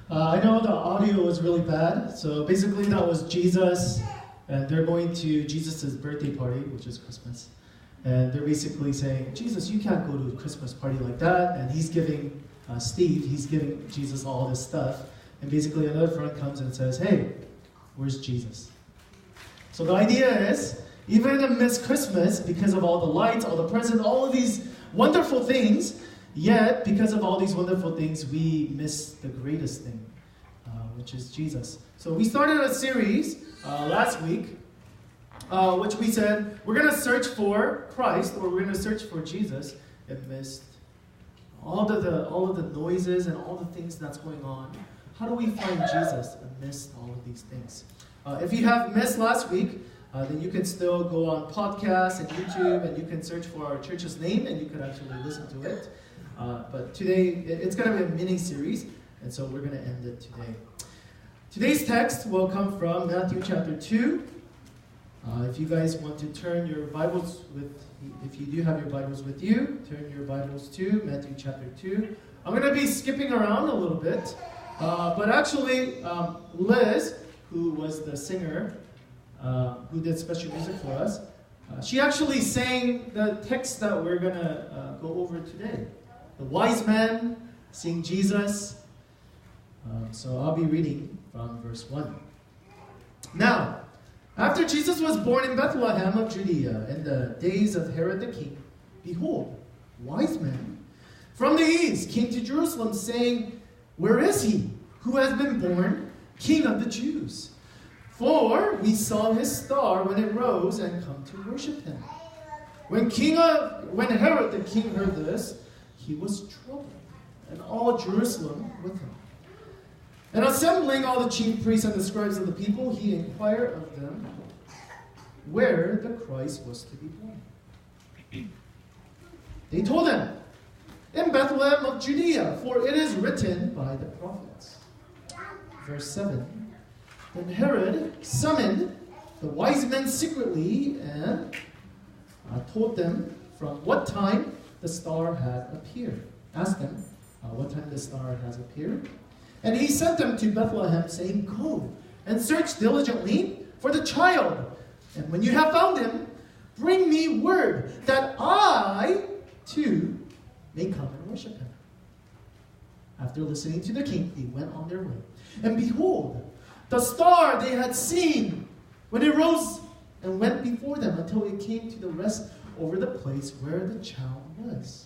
I know the audio was really bad, so basically that was Jesus, and they're going to Jesus' birthday party, which is Christmas. And they're basically saying, Jesus, you can't go to a Christmas party like that. And he's giving he's giving Jesus all this stuff. And basically another friend comes and says, hey, where's Jesus? So the idea is, even amidst Christmas, because of all the lights, all the presents, all of these wonderful things, yet because of all these wonderful things, we miss the greatest thing, which is Jesus. So we started a series last week, which we said, we're going to search for Christ, or we're going to search for Jesus amidst all of the noises and all the things that's going on. How do we find Jesus amidst all of these things? If you have missed last week, then you can still go on podcasts and YouTube, and you can search for our church's name, and you can actually listen to it. But today, it's going to be a mini-series, and so we're going to end it today. Today's text will come from Matthew chapter 2. If you guys want to turn your Bibles if you do have your Bibles with you, turn your Bibles to Matthew chapter 2. I'm going to be skipping around a little bit, but actually, Liz, who was the singer, who did special music for us, she actually sang the text that we're going to go over today. The wise men seeing Jesus. So I'll be reading from verse 1. Now, after Jesus was born in Bethlehem of Judea in the days of Herod the king, behold, wise men from the east came to Jerusalem, saying, where is he who has been born King of the Jews? For we saw his star when it rose and come to worship him. When Herod the king heard this, he was troubled, and all Jerusalem with him. And assembling all the chief priests and the scribes of the people, he inquired of them where the Christ was to be born. They told him, in Bethlehem of Judea, for it is written by the prophets. Verse 7. Then Herod summoned the wise men secretly and told them from what time the star had appeared. Asked them what time the star has appeared. And he sent them to Bethlehem, saying, go and search diligently for the child. And when you have found him, bring me word that I, too, may come and worship him. After listening to the king, they went on their way. And behold, the star they had seen when it rose and went before them until it came to the rest over the place where the child was.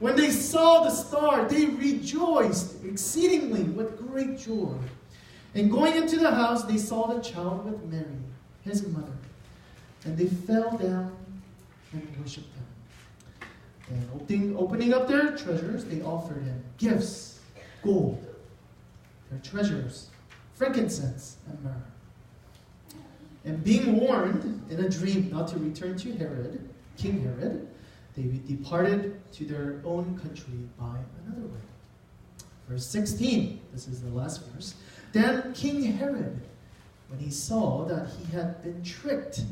When they saw the star, they rejoiced exceedingly with great joy. And going into the house, they saw the child with Mary, his mother. And they fell down and worshipped him. And opening up their treasures, they offered him gifts, gold, their treasures, frankincense, and myrrh. And being warned in a dream not to return to Herod, King Herod, they departed to their own country by another way. Verse 16, this is the last verse. Then King Herod, when he saw that he had been tricked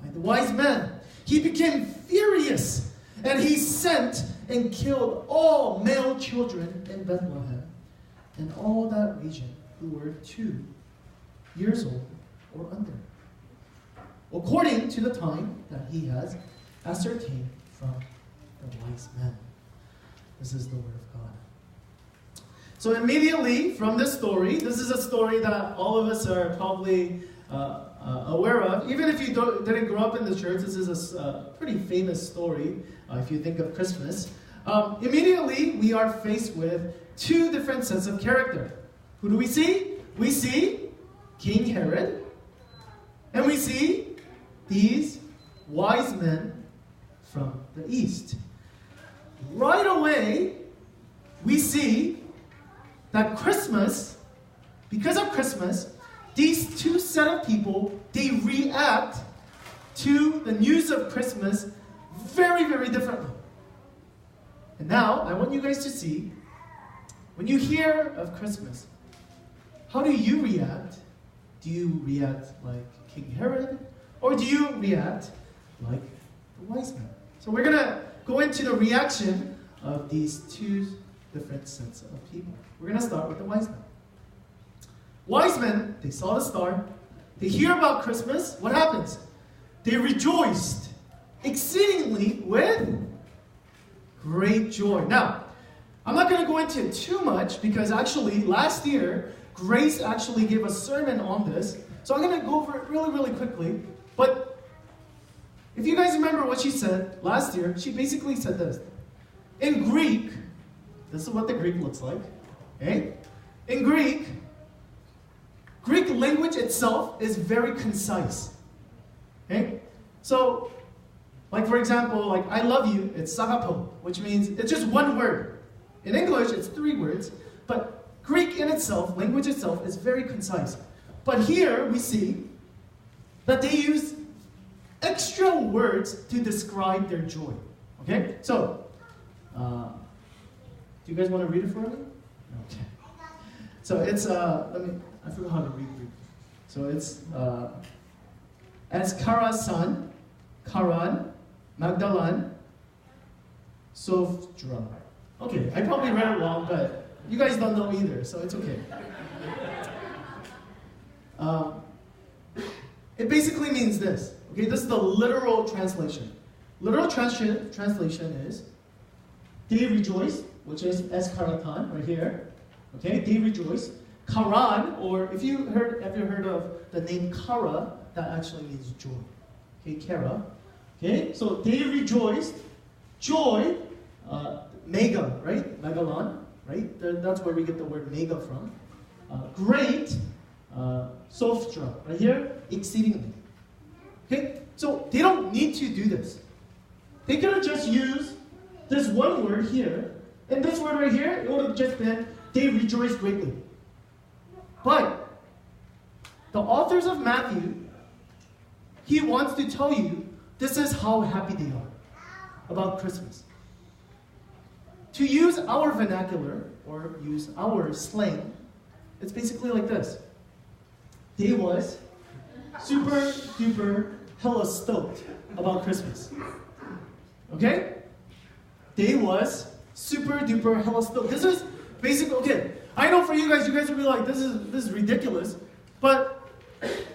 by the wise men, he became furious, and he sent and killed all male children in Bethlehem and all that region who were 2 years old or under, according to the time that he has ascertained from the wise men. This is the word of God. So immediately from this story, this is a story that all of us are probably aware of. Even if you didn't grow up in the church, this is a pretty famous story if you think of Christmas. Immediately we are faced with 2 different sets of character. Who do we see? We see King Herod, and we see these wise men from the east. Right away, we see that Christmas, because of Christmas, these 2 set of people, they react to the news of Christmas very, very differently. And now, I want you guys to see, when you hear of Christmas, how do you react? Do you react like King Herod, or do you react like the wise men? So we're going to go into the reaction of these 2 different sets of people. We're going to start with the wise men. Wise men, they saw the star. They hear about Christmas. What happens? They rejoiced exceedingly with great joy. Now, I'm not going to go into it too much because actually last year, Grace actually gave a sermon on this. So I'm going to go over it really, really quickly. But if you guys remember what she said last year, she basically said this. In Greek, this is what the Greek looks like. Okay? In Greek language itself is very concise. Okay? So, like for example, like I love you, it's sagapo, which means it's just one word. In English, it's 3 words, but Greek in itself, language itself, is very concise. But here we see that they use extra words to describe their joy. Okay? So, do you guys want to read it for me? Okay. So it's, I forgot how to read Greek. So it's, Azkara's son, Karan, Magdalan, Sophra. Okay, I probably read it wrong, but you guys don't know either, so it's okay. It basically means this. Okay, this is the literal translation. Literal translation is, they rejoice, which is eskaratan, right here. Okay, they rejoice. Karan, or have you heard of the name Kara? That actually means joy. Okay, Kara. Okay, so they rejoiced. Joy, mega, right? Megalon, right? That's where we get the word mega from. Great, sophra, right here, exceedingly. Okay, so they don't need to do this. They could have just used this one word here, and this word right here, it would have just been, they rejoiced greatly. But the authors of Matthew, he wants to tell you this is how happy they are about Christmas. To use our vernacular, or use our slang, it's basically like this. They was super duper hella stoked about Christmas. Okay? They was super duper hella stoked. This is basically, okay, I know for you guys will be like, this is ridiculous. But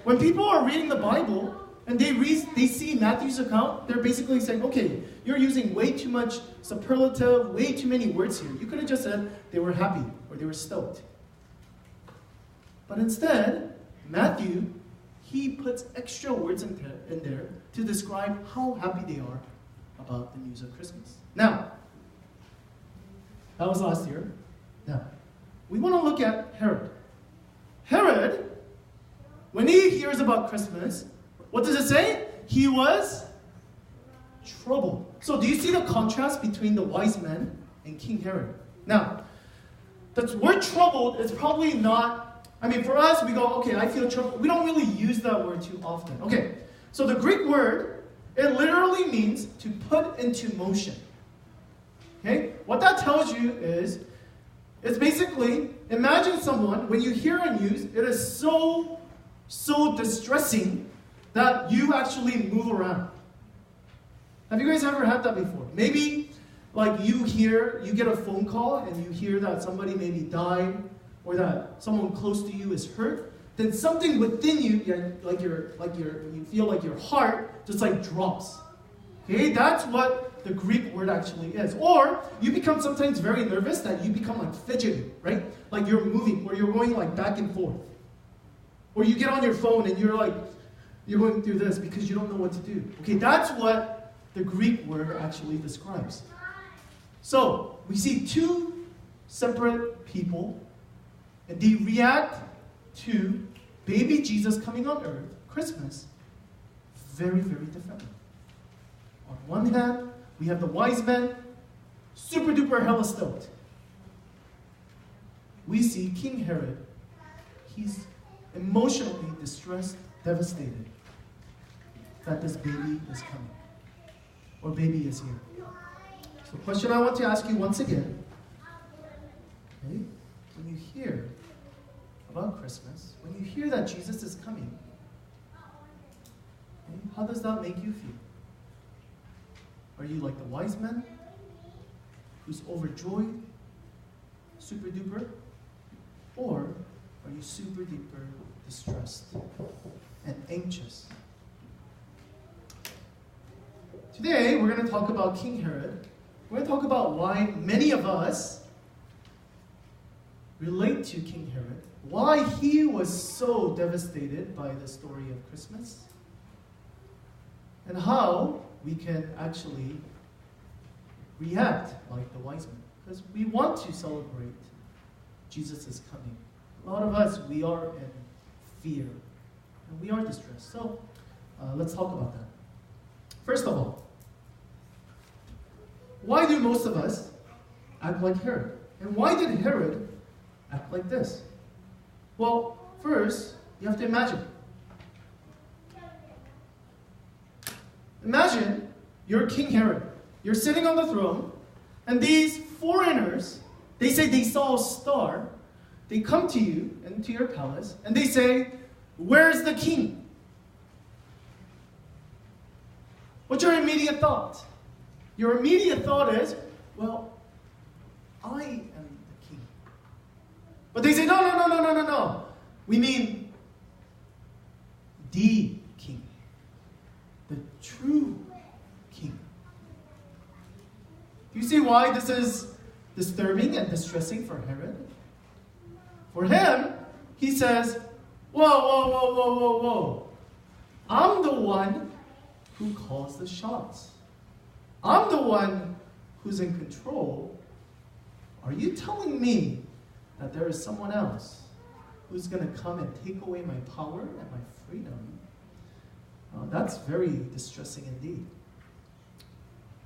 when people are reading the Bible and they see Matthew's account, they're basically saying, okay, you're using way too much superlative, way too many words here. You could have just said they were happy or they were stoked. But instead, Matthew, he puts extra words in there to describe how happy they are about the news of Christmas. Now, that was last year. Now, we want to look at Herod. Herod, when he hears about Christmas, what does it say? He was troubled. So do you see the contrast between the wise men and King Herod? Now, the word troubled is probably not, for us, we go, okay, I feel troubled. We don't really use that word too often. Okay, so the Greek word, it literally means to put into motion. Okay, what that tells you is, it's basically, imagine someone, when you hear a news, it is so distressing that you actually move around. Have you guys ever had that before? Maybe, like you get a phone call and you hear that somebody maybe died or that someone close to you is hurt. Then something within you, you feel like your heart just like drops. Okay, that's what the Greek word actually is. Or you become sometimes very nervous that you become like fidgety, right? Like you're moving or you're going like back and forth. Or you get on your phone and you're going through this because you don't know what to do. Okay, that's what the Greek word actually describes. So, we see 2 separate people, and they react to baby Jesus coming on earth, Christmas, very, very differently. On one hand, we have the wise men, super duper hella stoked. We see King Herod, he's emotionally distressed, devastated that this baby is coming, or baby is here. So the question I want to ask you once again, okay, when you hear about Christmas, when you hear that Jesus is coming, okay, how does that make you feel? Are you like the wise men, who's overjoyed? super duper? Or are you super duper distressed and anxious? Today, we're going to talk about King Herod. We're going to talk about why many of us relate to King Herod, why he was so devastated by the story of Christmas, and how we can actually react like the wise men. Because we want to celebrate Jesus' coming. A lot of us, we are in fear, and we are distressed. So, let's talk about that. First of all, why do most of us act like Herod? And why did Herod act like this? Well, first, you have to imagine. Imagine you're King Herod. You're sitting on the throne, and these foreigners, they say they saw a star. They come to you and to your palace, and they say, "Where's the king?" What's your immediate thought? Your immediate thought is, well, I am the king. But they say, no. We mean the king. The true king. Do you see why this is disturbing and distressing for Herod? For him, he says, whoa. I'm the one who calls the shots. I'm the one who's in control. Are you telling me that there is someone else who's going to come and take away my power and my freedom? That's very distressing indeed.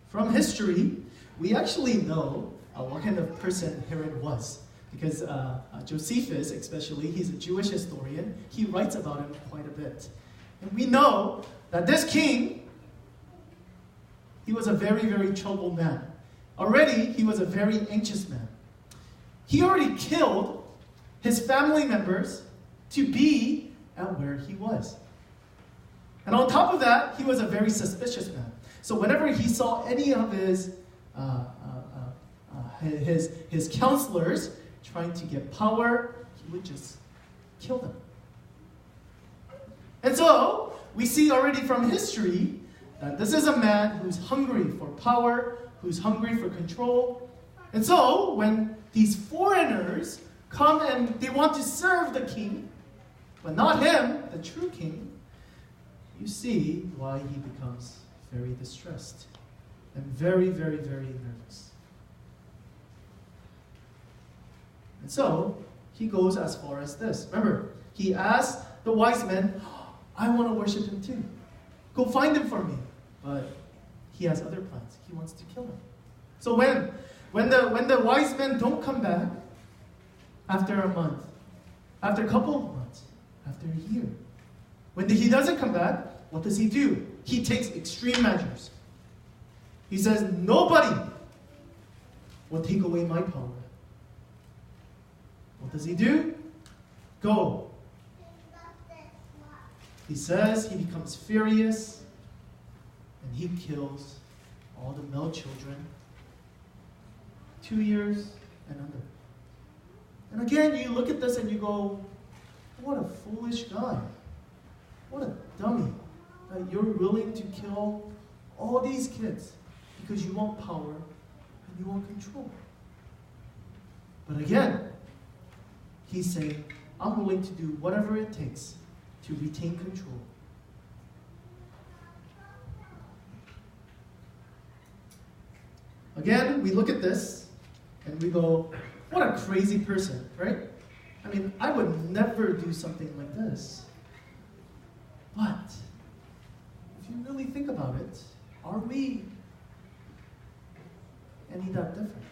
From history, we actually know what kind of person Herod was. Because Josephus, especially, he's a Jewish historian, he writes about him quite a bit. And we know that this king, he was a very, very troubled man. Already, he was a very anxious man. He already killed his family members to be at where he was. And on top of that, he was a very suspicious man. So whenever he saw any of his counselors trying to get power, he would just kill them. And so, we see already from history that this is a man who's hungry for power, who's hungry for control. And so, when these foreigners come and they want to serve the king, but not him, the true king, you see why he becomes very distressed and very, very, very nervous. And so, he goes as far as this. Remember, he asked the wise men, I want to worship him too. Go find him for me. But he has other plans. He wants to kill him. So when the wise men don't come back, after a month, after a couple of months, after a year, when he doesn't come back, what does he do? He takes extreme measures. He says, nobody will take away my power. What does he do? Go. He says he becomes furious and he kills all the male children, 2 years and under. And again, you look at this and you go, what a foolish guy. What a dummy that you're willing to kill all these kids because you want power and you want control. But again, he's saying, I'm willing to do whatever it takes to retain control. Again, we look at this and we go, what a crazy person, right? I mean, I would never do something like this. But if you really think about it, are we any that different?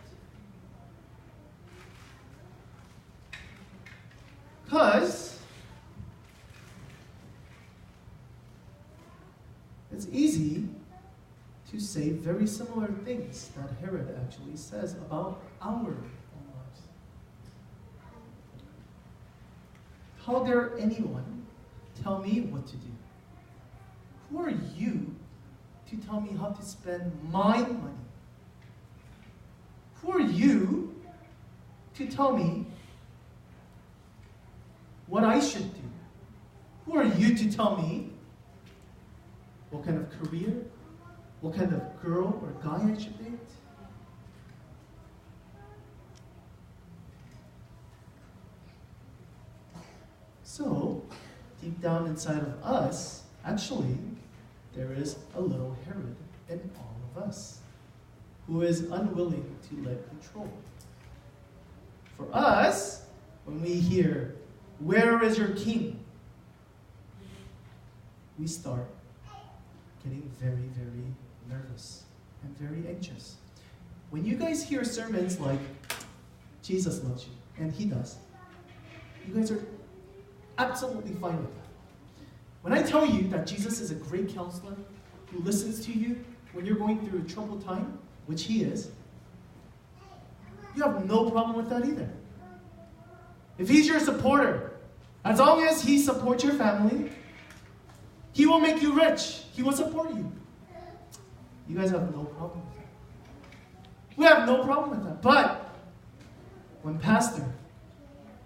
Because it's easy to say very similar things that Herod actually says about our own lives. How dare anyone tell me what to do? Who are you to tell me how to spend my money? Who are you to tell me what I should do? Who are you to tell me what kind of career, what kind of girl or guy I should date? So, deep down inside of us, actually, there is a little Herod in all of us who is unwilling to let control. For us, when we hear, "Where is your king?" we start getting very, very nervous and very anxious. When you guys hear sermons like, "Jesus loves you," and He does, you guys are absolutely fine with that. When I tell you that Jesus is a great counselor who listens to you when you're going through a troubled time, which He is, you have no problem with that either. If He's your supporter, as long as He supports your family, He will make you rich. He will support you. You guys have no problem with that. We have no problem with that. But when pastor,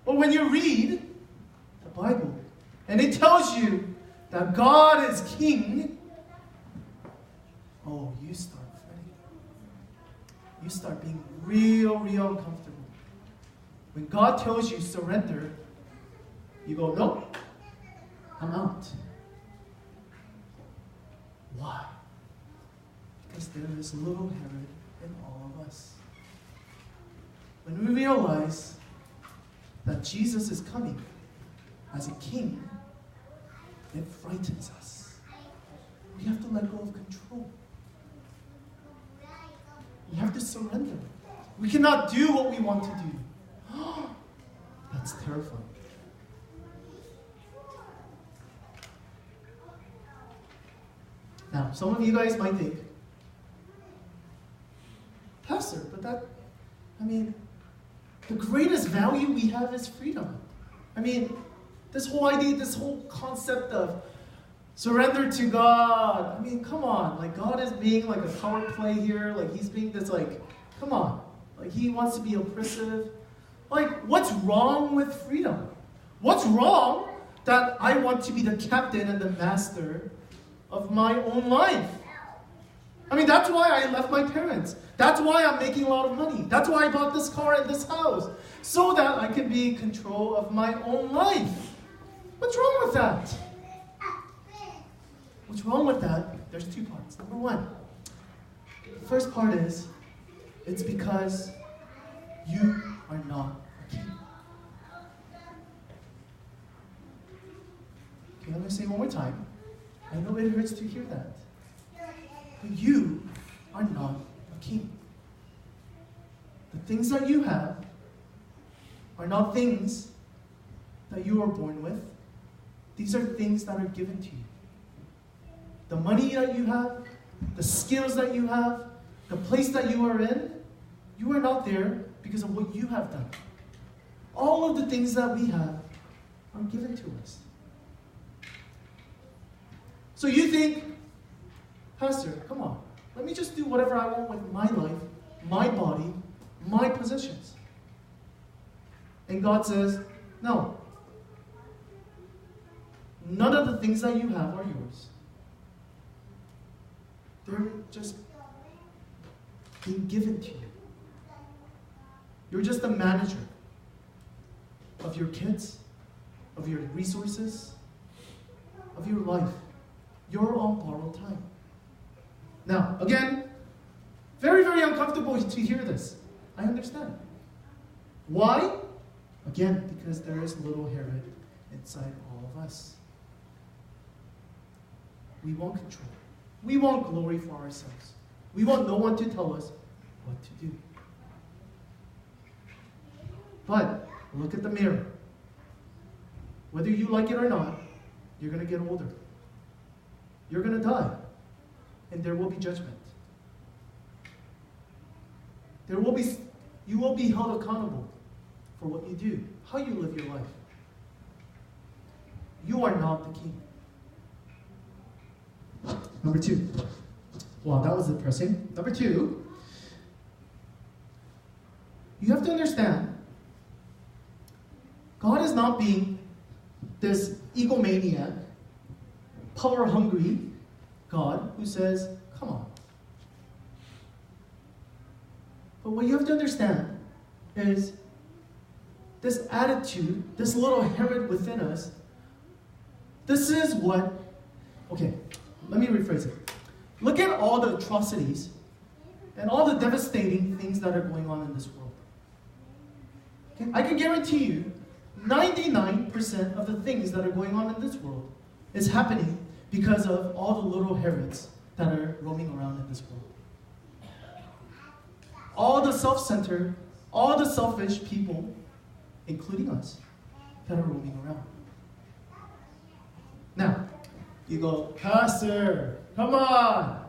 or when you read the Bible, and it tells you that God is king, oh, you start fretting. You start being real uncomfortable. When God tells you surrender, you go, "Nope, I'm out." Why? Because there is little Herod in all of us. When we realize that Jesus is coming as a king, it frightens us. We have to let go of control. We have to surrender. We cannot do what we want to do. That's terrifying. Now, some of you guys might think, "Pastor, but the greatest value we have is freedom." This whole idea, this whole concept of surrender to God. Come on. God is being like a power play here. He's being this come on. He wants to be oppressive. What's wrong with freedom? What's wrong that I want to be the captain and the master of my own life? That's why I left my parents. That's why I'm making a lot of money. That's why I bought this car and this house. So that I can be in control of my own life. What's wrong with that? What's wrong with that? There's two parts. Number one, the first part is, it's because you are not a king. Okay, I'm going to say it one more time. I know it hurts to hear that. But you are not a king. The things that you have are not things that you are born with. These are things that are given to you. The money that you have, the skills that you have, the place that you are in, you are not there because of what you have done. All of the things that we have are given to us. So you think, "Pastor, come on, let me just do whatever I want with my life, my body, my possessions." And God says, "No. None of the things that you have are yours. They're just being given to you. You're just a manager of your kids, of your resources, of your life. You're on borrowed time." Now, again, very, very uncomfortable to hear this. I understand. Why? Again, because there is little Herod inside all of us. We want control. We want glory for ourselves. We want no one to tell us what to do. But look at the mirror. Whether you like it or not, you're going to get older. You're going to die. And there will be judgment. You will be held accountable for what you do, how you live your life. You are not the king. Number two. Wow, that was depressing. Number two, you have to understand God is not being this egomaniac, power-hungry God who says, come on. But what you have to understand is this attitude, this little Herod within us, this is what, okay, let me rephrase it. Look at all the atrocities and all the devastating things that are going on in this world. Okay? I can guarantee you, 99% of the things that are going on in this world is happening because of all the little Herods that are roaming around in this world. All the self-centered, all the selfish people, including us, that are roaming around. Now, you go, Pastor, come on.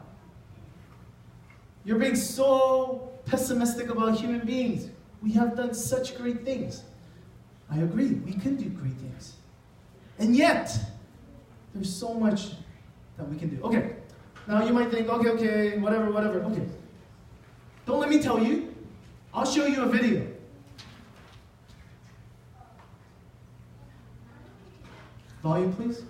You're being so pessimistic about human beings. We have done such great things. I agree, we can do great things. And yet, there's so much that we can do. Okay, now you might think, okay, whatever. Okay, don't let me tell you. I'll show you a video. Volume, please.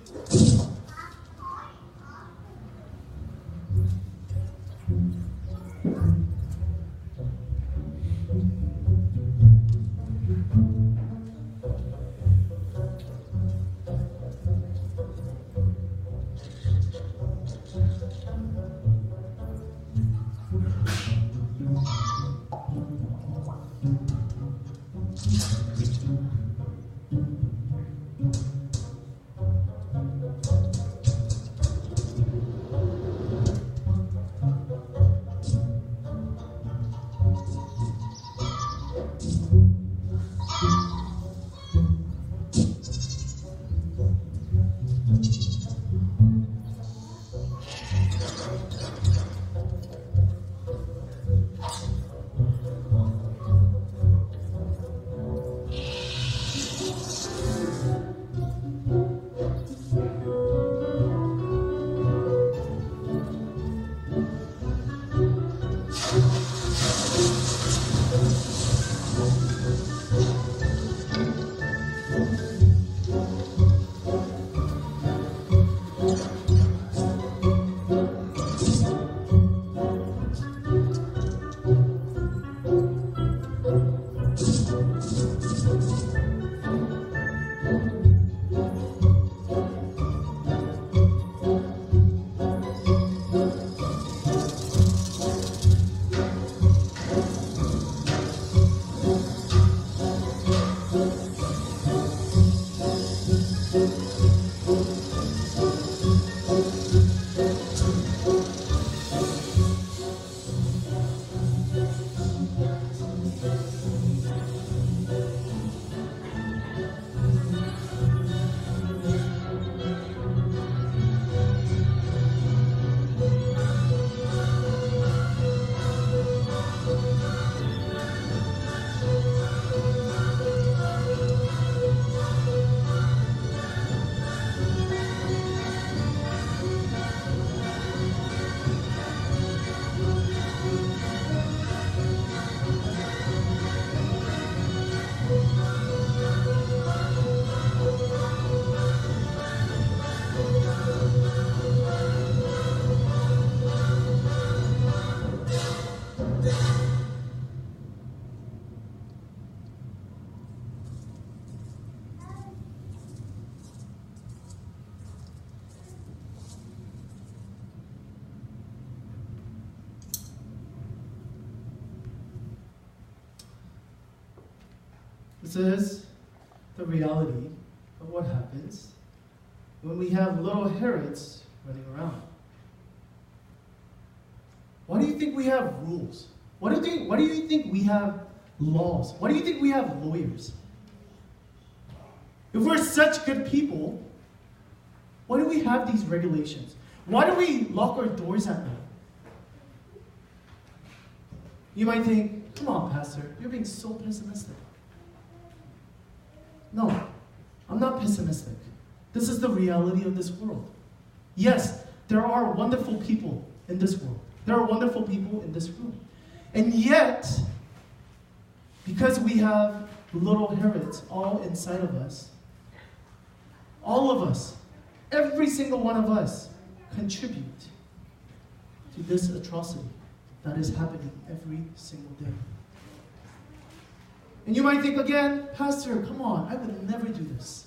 This is the reality of what happens when we have little Herods running around. Why do you think we have rules? Why do you think we have laws? Why do you think we have lawyers? If we're such good people, why do we have these regulations? Why do we lock our doors at night? You might think, come on, Pastor, you're being so pessimistic. No, I'm not pessimistic. This is the reality of this world. Yes, there are wonderful people in this world. There are wonderful people in this room. And yet, because we have little Herods all inside of us. All of us, every single one of us, contribute to this atrocity that is happening every single day. And you might think again, Pastor, come on, I would never do this.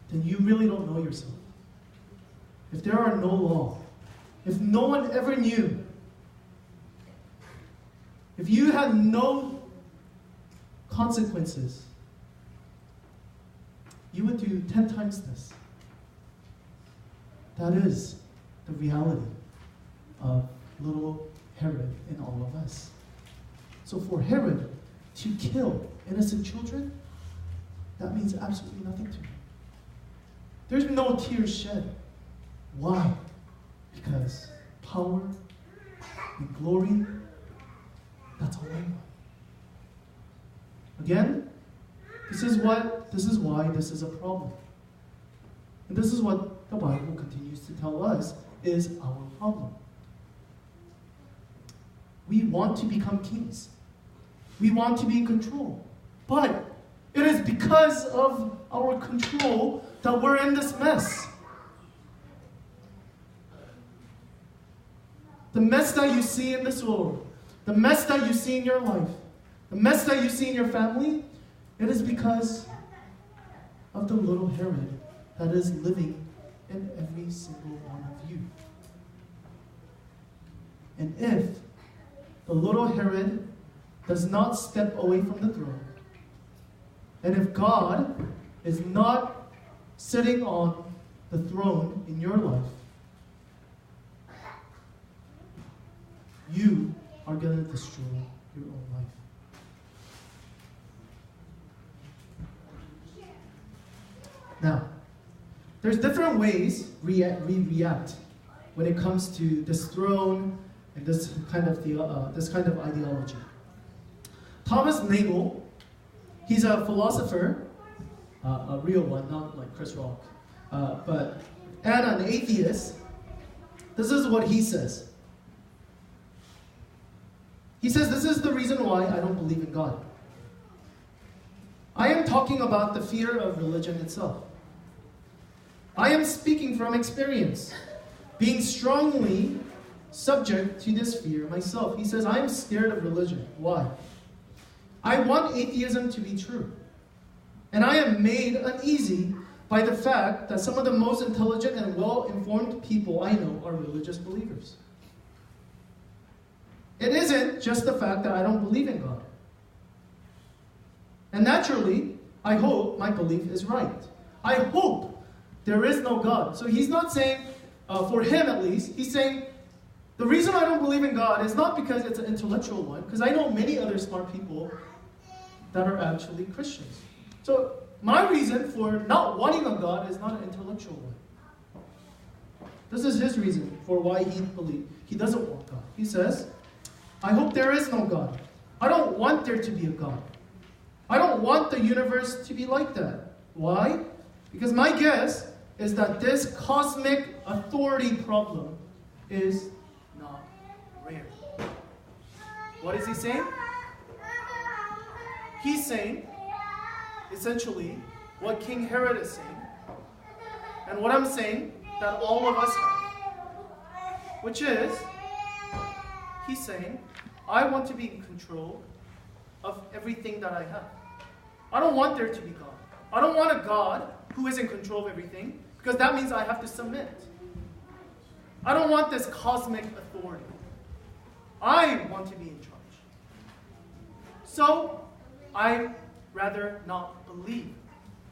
Then you really don't know yourself. If there are no law, if no one ever knew, if you had no consequences, you would do 10 times this. That is the reality of little Herod in all of us. So for Herod to kill innocent children, that means absolutely nothing to him. There's no tears shed. Why? Because power and glory, that's all I want. Again, this is why this is a problem. And this is what the Bible continues to tell us is our problem. We want to become kings. We want to be in control. But it is because of our control that we're in this mess. The mess that you see in this world, the mess that you see in your life, the mess that you see in your family, it is because of the little Herod that is living in every single one of you. And if the little Herod does not step away from the throne, and if God is not sitting on the throne in your life, you are going to destroy your own life. Now, there's different ways we react when it comes to this throne and this kind of ideology. Thomas Nagel, he's a philosopher, a real one, not like Chris Rock, and an atheist. This is what he says. He says, this is the reason why I don't believe in God. I am talking about the fear of religion itself. I am speaking from experience, being strongly subject to this fear myself. He says, I am scared of religion. Why? I want atheism to be true. And I am made uneasy by the fact that some of the most intelligent and well-informed people I know are religious believers. It isn't just the fact that I don't believe in God. And naturally, I hope my belief is right. I hope there is no God. So he's not saying, for him at least, he's saying, the reason I don't believe in God is not because it's an intellectual one, because I know many other smart people that are actually Christians. So my reason for not wanting a God is not an intellectual one. This is his reason for why he doesn't want God. He says, I hope there is no God. I don't want there to be a God. I don't want the universe to be like that. Why? Because my guess is that this cosmic authority problem is not rare. What is he saying? He's saying, essentially, what King Herod is saying, and what I'm saying that all of us have, which is, he's saying, I want to be in control of everything that I have. I don't want there to be God. I don't want a God who is in control of everything, because that means I have to submit. I don't want this cosmic authority. I want to be in charge. So, I rather not believe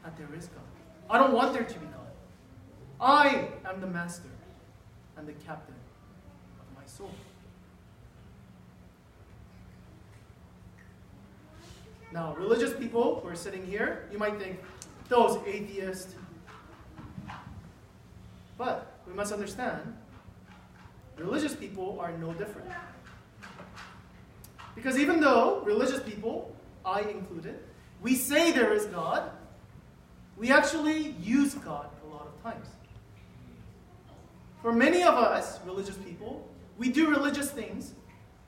that there is God. I don't want there to be God. I am the master and the captain of my soul. Now, religious people who are sitting here, you might think, those atheists. But we must understand, religious people are no different. Because even though religious people, I included, we say there is God, we actually use God a lot of times. For many of us, religious people, we do religious things,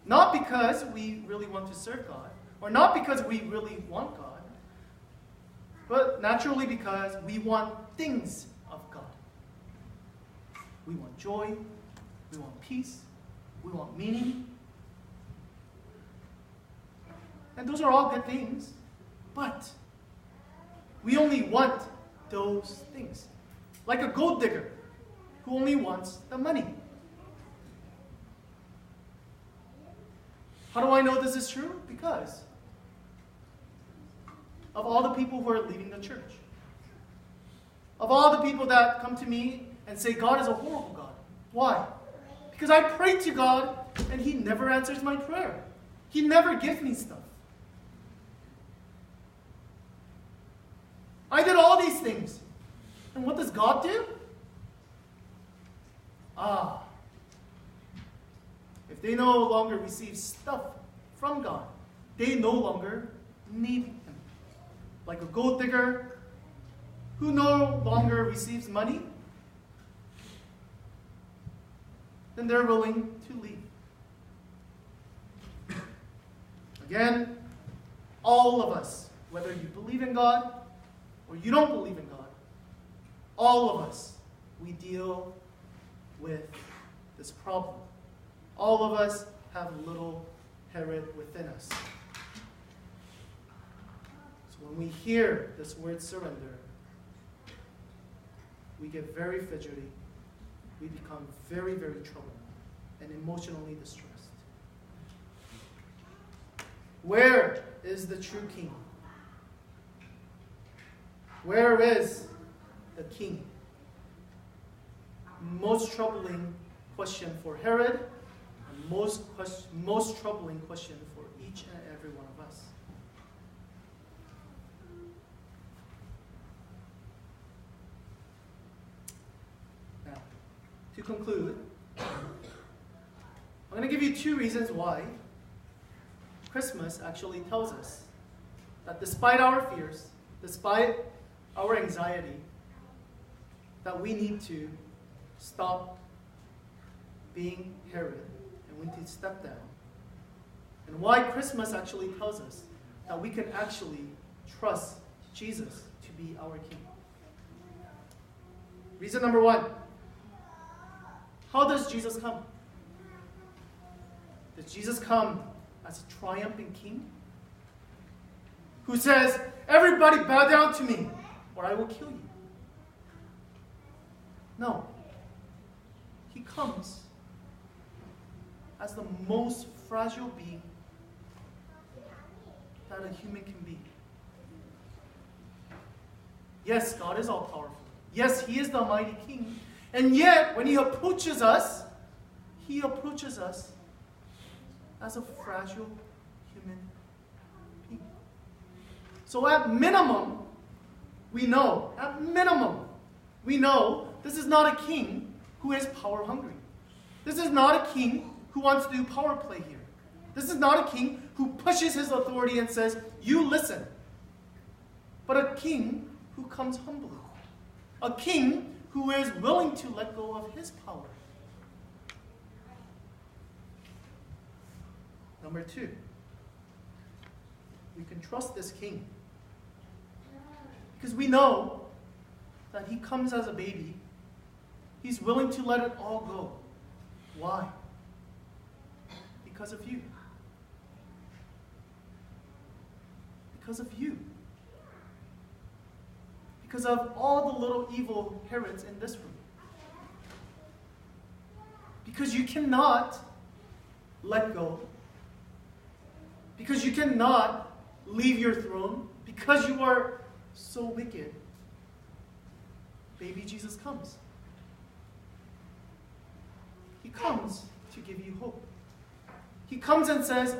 Not because we really want to serve God, or not because we really want God, but naturally because we want things of God. We want joy, we want peace, we want meaning. And those are all good things, but we only want those things. Like a gold digger who only wants the money. How do I know this is true? Because of all the people who are leaving the church. Of all the people that come to me and say, God is a horrible God. Why? Because I pray to God and He never answers my prayer. He never gives me stuff. I did all these things. And what does God do? If they no longer receive stuff from God, they no longer need Him. Like a gold digger who no longer receives money, then they're willing to leave. Again, all of us, whether you believe in God or you don't believe in God, all of us, we deal with this problem. All of us have little Herod within us. So when we hear this word surrender, we get very fidgety. We become very, very troubled and emotionally distressed. Where is the true king? Where is the king? Most troubling question for Herod, and most troubling question for each and every one of us. Now, to conclude, I'm going to give you 2 reasons why Christmas actually tells us that despite our fears, despite our anxiety, that we need to stop being Herod and we need to step down. And why Christmas actually tells us that we can actually trust Jesus to be our King. Reason number 1. How does Jesus come? Does Jesus come as a triumphant king who says, everybody bow down to me or I will kill you? No. He comes as the most fragile being that a human can be. Yes, God is all powerful. Yes, He is the mighty King. And yet, when He approaches us as a fragile human being. So at minimum, we know this is not a king who is power hungry. This is not a king who wants to do power play here. This is not a king who pushes his authority and says, you listen. But a king who comes humbly. A king who is willing to let go of his power. Number 2, we can trust this king because we know that he comes as a baby. He's willing to let it all go. Why? Because of you. Because of you. Because of all the little evil Herods in this room. Because you cannot let go. Because you cannot leave your throne. Because you are so wicked. Baby Jesus comes. He comes to give you hope. He comes and says,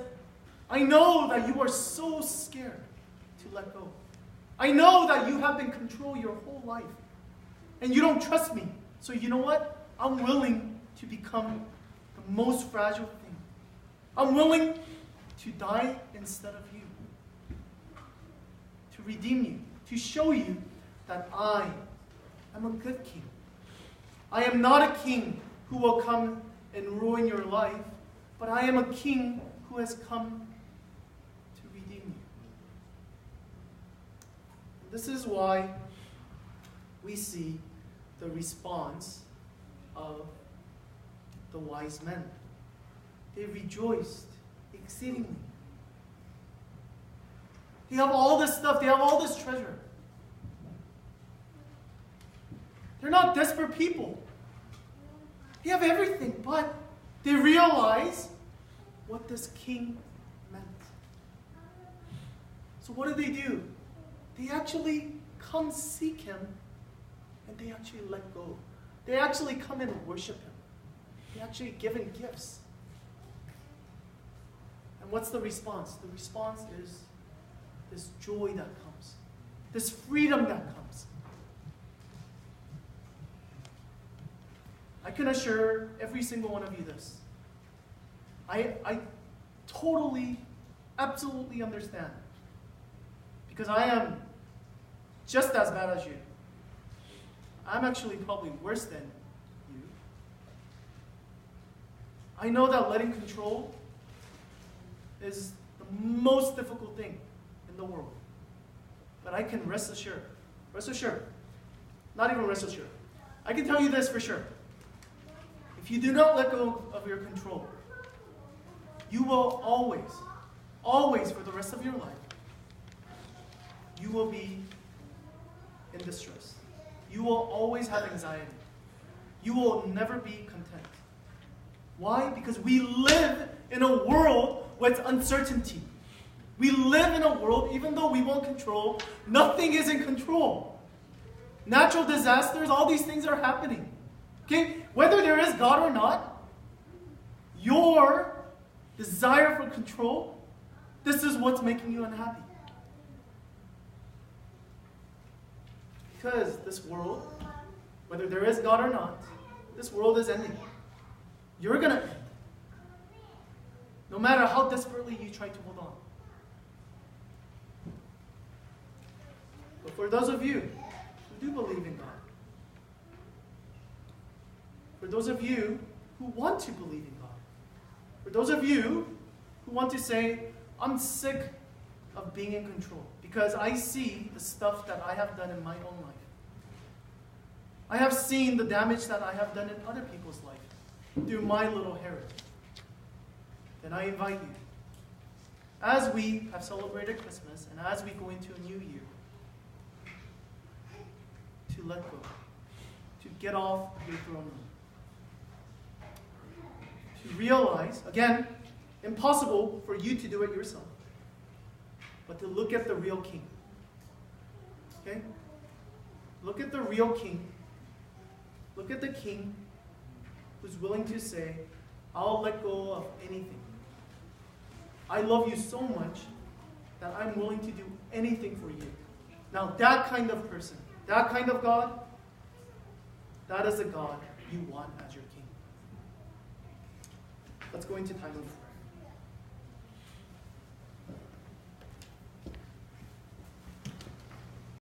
I know that you are so scared to let go. I know that you have been controlled your whole life. And you don't trust me. So you know what? I'm willing to become the most fragile thing. I'm willing to die instead of you. To redeem you. To show you that I am a good king. I am not a king who will come and ruin your life, but I am a king who has come to redeem you. This is why we see the response of the wise men. They rejoiced exceedingly. They have all this stuff. They have all this treasure. They're not desperate people. They have everything, but they realize what this king meant. So what do? They actually come seek him, and they actually let go. They actually come and worship him. They actually give him gifts. And what's the response? The response is this joy that comes, this freedom that comes. I can assure every single one of you this. I totally, absolutely understand. Because I am just as bad as you. I'm actually probably worse than you. I know that letting control is the most difficult thing in the world. But I can rest assured, not even rest assured, I can tell you this for sure. If you do not let go of your control, you will always for the rest of your life, you will be in distress. You will always have anxiety. You will never be content. Why? Because we live in a world with uncertainty. We live in a world, even though we want control, nothing is in control. Natural disasters, all these things are happening. Okay? Whether there is God or not, your desire for control, this is what's making you unhappy. Because this world, whether there is God or not, this world is ending. You're going to end. No matter how desperately you try to hold on. But for those of you who do believe in God, for those of you who want to believe in God, for those of you who want to say, I'm sick of being in control because I see the stuff that I have done in my own life. I have seen the damage that I have done in other people's life through my little heritage. Then I invite you, as we have celebrated Christmas and as we go into a new year, to let go, to get off your throne room. To realize, again, impossible for you to do it yourself, but to look at the real king. Okay? Look at the real king. Look at the king who's willing to say, I'll let go of anything. I love you so much that I'm willing to do anything for you. Now that kind of person, that kind of God, that is the God you want as your king. Let's go into time of prayer.